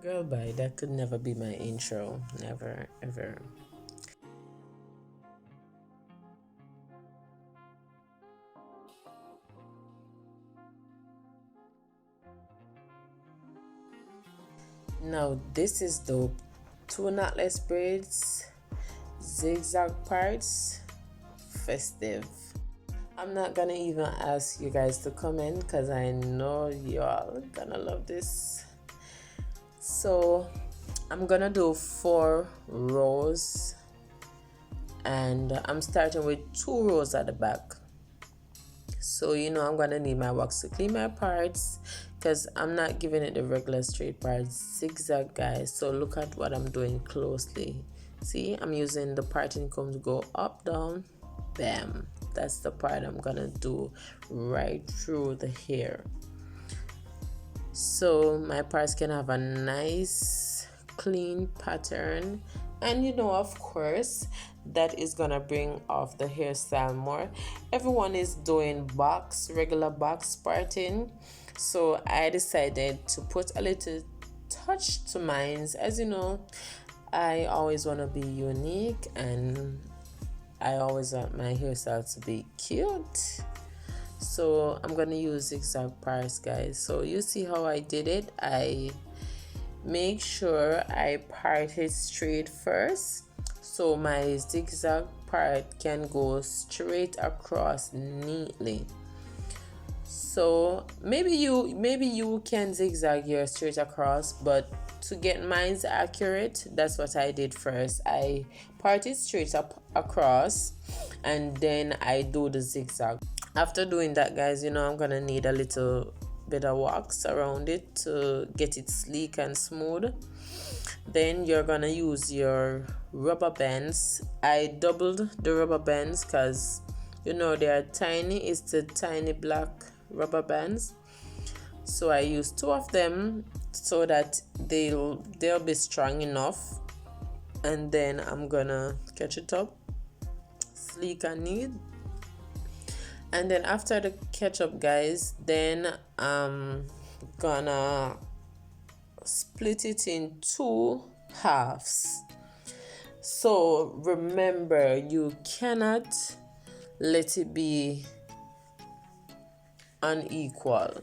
Girl, bye. That could never be my intro. Never, ever. Now, this is dope. Two knotless braids, zigzag parts, festive. I'm not gonna even ask you guys to comment because I know y'all gonna love this. So I'm gonna do 4 rows, and I'm starting with 2 rows at the back. So I'm gonna need my wax to clean my parts because I'm not giving it the regular straight parts, zigzag, guys. So look at what I'm doing closely. See, I'm using the parting comb to go up, down, bam. That's the part I'm gonna do right through the hair, so my parts can have a nice clean pattern. And of course, that is gonna bring off the hairstyle more. Everyone is doing regular box parting, so I decided to put a little touch to mine. As you know, I always want to be unique, and I always want my hairstyle to be cute. So I'm gonna use zigzag parts, guys. So you see how I did it. I make sure I part it straight first, so my zigzag part can go straight across neatly. So maybe you can zigzag your straight across, but to get mine's accurate, that's what I did first. I part it straight up across, and then I do the zigzag. After doing that, guys, I'm gonna need a little bit of wax around it to get it sleek and smooth. Then you're gonna use your rubber bands. I doubled the rubber bands because they are tiny. It's the tiny black rubber bands, so I use 2 of them so that they'll be strong enough. And then I'm gonna catch it up sleek and neat. And then after the catch up, guys, then I'm gonna split it in 2 halves. So remember, you cannot let it be unequal.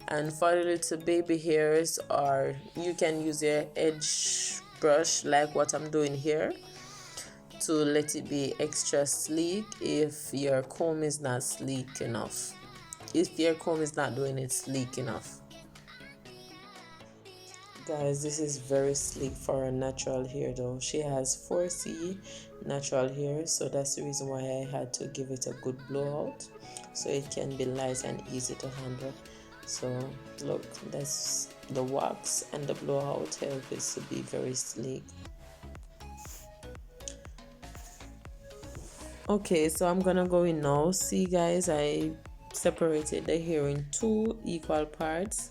And for the little baby hairs, or you can use your edge brush like what I'm doing here to let it be extra sleek if your comb is not sleek enough. If your comb is not doing it sleek enough. Guys, this is very sleek for a natural hair though. She has 4C natural hair, so that's the reason why I had to give it a good blowout so it can be light and easy to handle. So look, that's the wax, and the blowout help it to be very sleek. Okay, so I'm gonna go in now. See, guys, I separated the hair in 2 equal parts,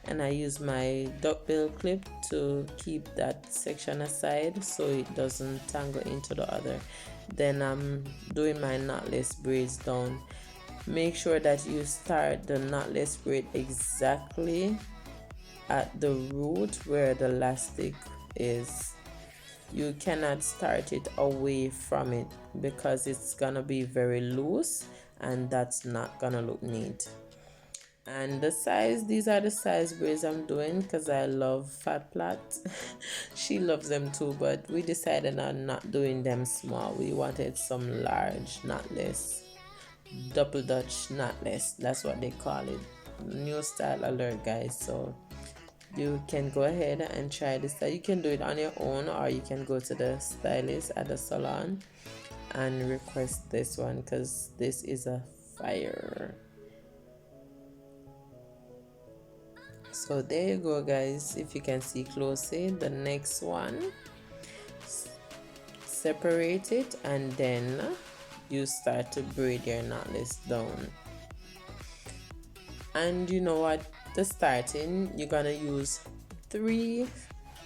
and I use my duckbill clip to keep that section aside so it doesn't tangle into the other. Then I'm doing my knotless braids down. Make sure that you start the knotless braid exactly at the root where the elastic is. You cannot start it away from it because it's gonna be very loose, and that's not gonna look neat. And the size, these are the size braids I'm doing because I love fat plait. She loves them too, but we decided on not doing them small. We wanted some large knotless, double dutch knotless. That's what they call it. New style alert, guys. So you can go ahead and try this style. You can do it on your own, or you can go to the stylist at the salon and request this one because this is a fire. So there you go, guys. If you can see closely, the next one, separate it, and then you start to braid your knotless down. And you know what, the starting, you're gonna use 3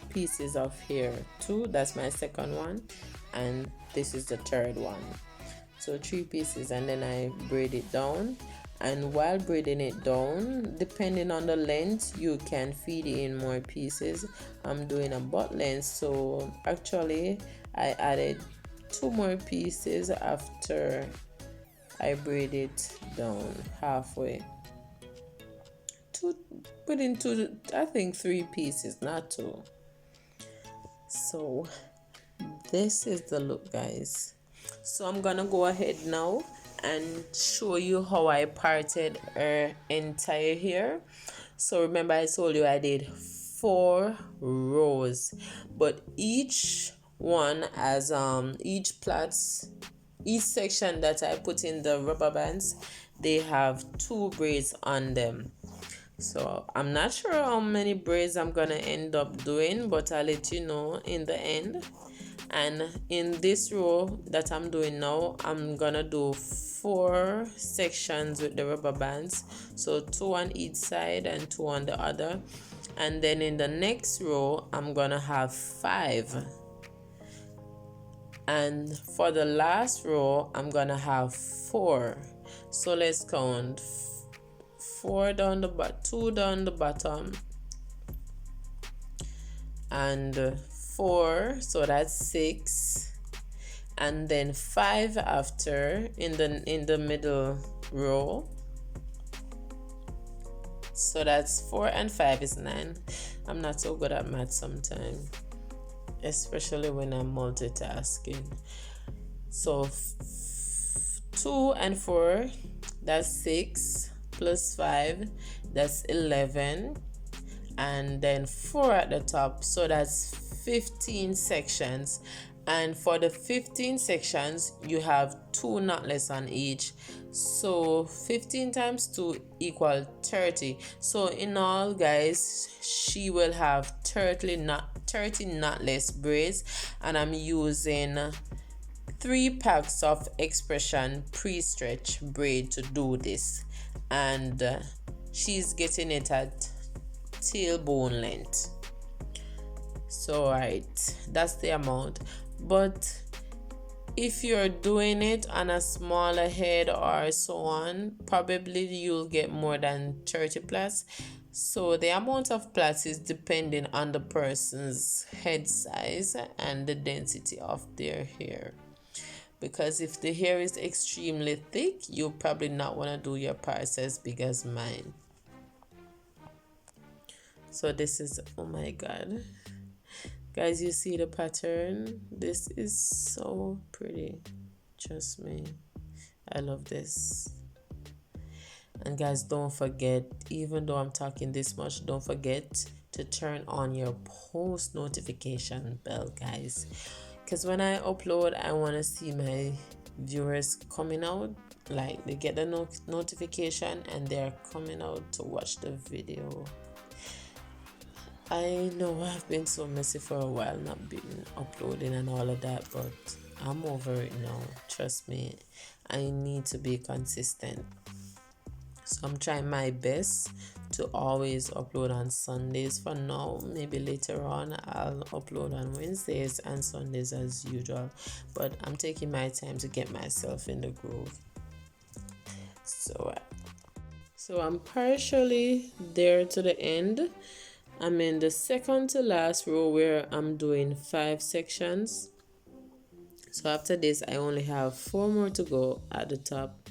pieces of hair. 2, that's my second one, and this is the third one. So 3 pieces, and then I braid it down. And while braiding it down, depending on the length, you can feed in more pieces. I'm doing a butt length, so actually I added 2 more pieces after I braid it down halfway. Within 2, I think 3 pieces, not 2. So this is the look, guys. So I'm gonna go ahead now and show you how I parted her entire hair. So remember, I told you I did 4 rows, but each one has each section that I put in the rubber bands, they have 2 braids on them. So I'm not sure how many braids I'm gonna end up doing, but I'll let you know in the end. And in this row that I'm doing now, I'm gonna do 4 sections with the rubber bands, so 2 on each side and 2 on the other. And then in the next row, I'm gonna have 5. And for the last row, I'm gonna have 4. So let's count: 4 down the bottom, 2 down the bottom, and 4, so that's 6, and then 5 after in the middle row, so that's 4 and 5 is 9. I'm not so good at math sometimes, especially when I'm multitasking. So 2 and 4, that's 6, plus 5, that's 11, and then 4 at the top, so that's 15 sections. And for the 15 sections, you have 2 knotless on each, so 15 times 2 equal 30. So in all, guys, she will have 30 knotless braids, and I'm using 3 packs of Expression pre-stretch braid to do this, and she's getting it at tailbone length. So right, that's the amount. But if you're doing it on a smaller head or so on, probably you'll get more than 30 plaits. So the amount of plaits is depending on the person's head size and the density of their hair. Because if the hair is extremely thick, you'll probably not want to do your parts as big as mine. So this is, oh my god, guys, you see the pattern? This is so pretty, trust me, I love this. And guys, don't forget, even though I'm talking this much, don't forget to turn on your post notification bell, guys, because when I upload, I want to see my viewers coming out, like they get the notification and they're coming out to watch the video. I know I've been so messy for a while, not been uploading and all of that, but I'm over it now. Trust me, I need to be consistent. So I'm trying my best to always upload on Sundays for now. Maybe later on I'll upload on Wednesdays and Sundays as usual, but I'm taking my time to get myself in the groove. So I'm partially there to the end. I'm in the second to last row where I'm doing 5 sections. So after this, I only have 4 more to go at the top.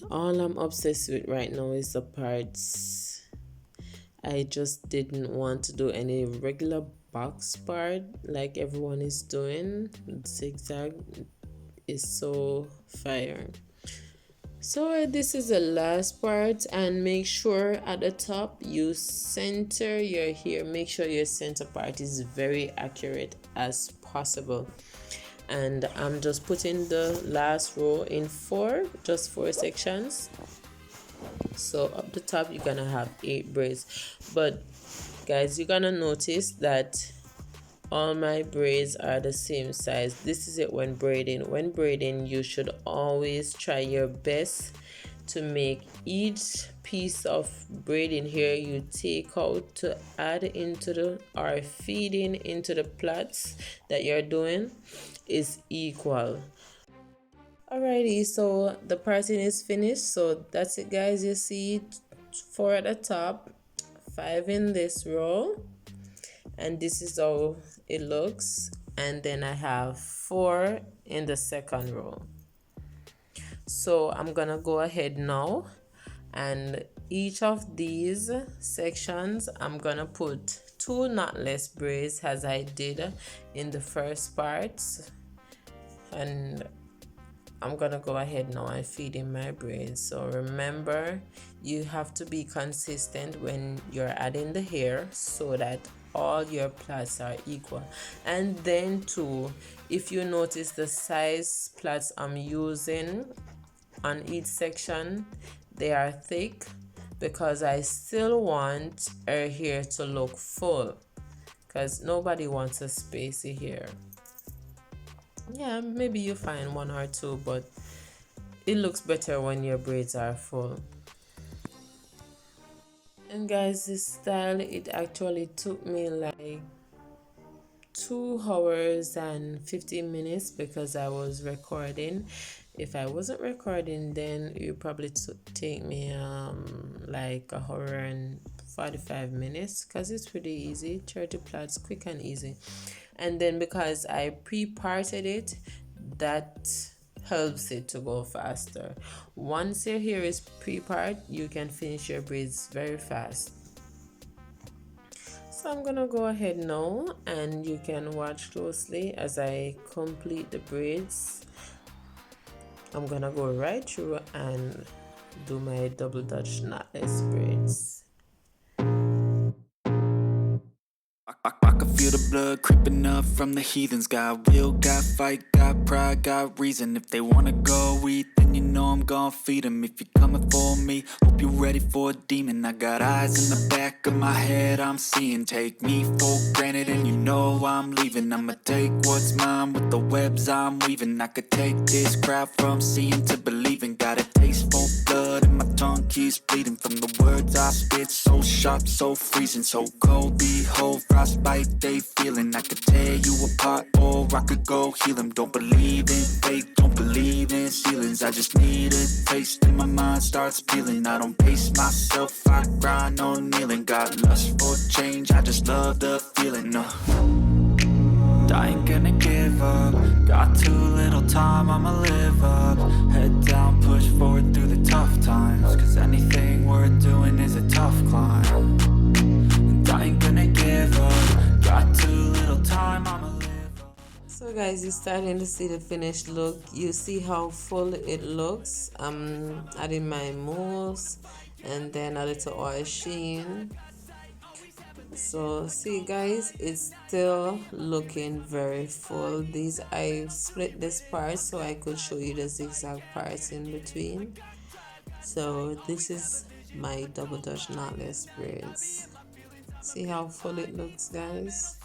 All I'm obsessed with right now is the parts. I just didn't want to do any regular box part like everyone is doing. Zigzag is so fire. So this is the last part, and make sure at the top you center your hair. Make sure your center part is very accurate as possible. And I'm just putting the last row in 4, just 4 sections. So up the top you're gonna have 8 braids, but guys, you're gonna notice that all my braids are the same size. This is it when braiding. When braiding, you should always try your best to make each piece of braiding hair you take out to add into the or feeding into the plaits that you're doing is equal. Alrighty, so the parting is finished. So that's it, guys. You see 4 at the top, 5 in this row, and this is how it looks. And then I have 4 in the second row. So I'm gonna go ahead now, and each of these sections I'm gonna put 2 knotless braids as I did in the first parts, and I'm gonna go ahead now and feed in my braids. So remember, you have to be consistent when you're adding the hair so that all your plaits are equal. And then too, if you notice the size plaits I'm using on each section, they are thick because I still want her hair to look full, because nobody wants a spacey hair. Yeah, maybe you find 1 or 2, but it looks better when your braids are full. And guys, this style, it actually took me like 2 hours and 15 minutes because I was recording. If I wasn't recording, then it would probably take me like 1 hour and 45 minutes, because it's pretty easy. 30 plaits, quick and easy. And then because I pre-parted it, that helps it to go faster. Once your hair is pre-part, you can finish your braids very fast. So I'm gonna go ahead now, and you can watch closely as I complete the braids. I'm gonna go right through and do my double dutch knotless braids. I can feel the blood creeping up from the heathens. Got will, got fight, got pride, got reason. If they wanna go eat, then you know I'm gon' feed them. If you're coming for me, hope you're ready for a demon. I got eyes in the back of my head, I'm seeing. Take me for granted and you know I'm leaving. I'ma take what's mine with the webs I'm weaving. I could take this crowd from seeing to believing. Got a taste for blood and my tongue keeps bleeding from the words I spit. So sharp, so freezing, so cold. Behold, frostbite they feeling. I could tear you apart or I could go heal them. Don't believe in fate, don't believe in ceilings. I just need a taste and my mind starts peeling. I don't pace myself, I grind on kneeling. Got lust for change, I just love the feeling. I ain't gonna give up. Got too little time, I'ma live up. Head down, push forward through the tough times. Cause anything worth doing is a tough climb. And I ain't gonna give up. Got too little time, I'ma live up. So guys, you're starting to see the finished look. You see how full it looks. I'm adding my mousse and then a little oil sheen. So see guys, it's still looking very full. I split this part so I could show you the zigzag parts in between. So this is my double dutch knotless braids. See how full it looks, guys.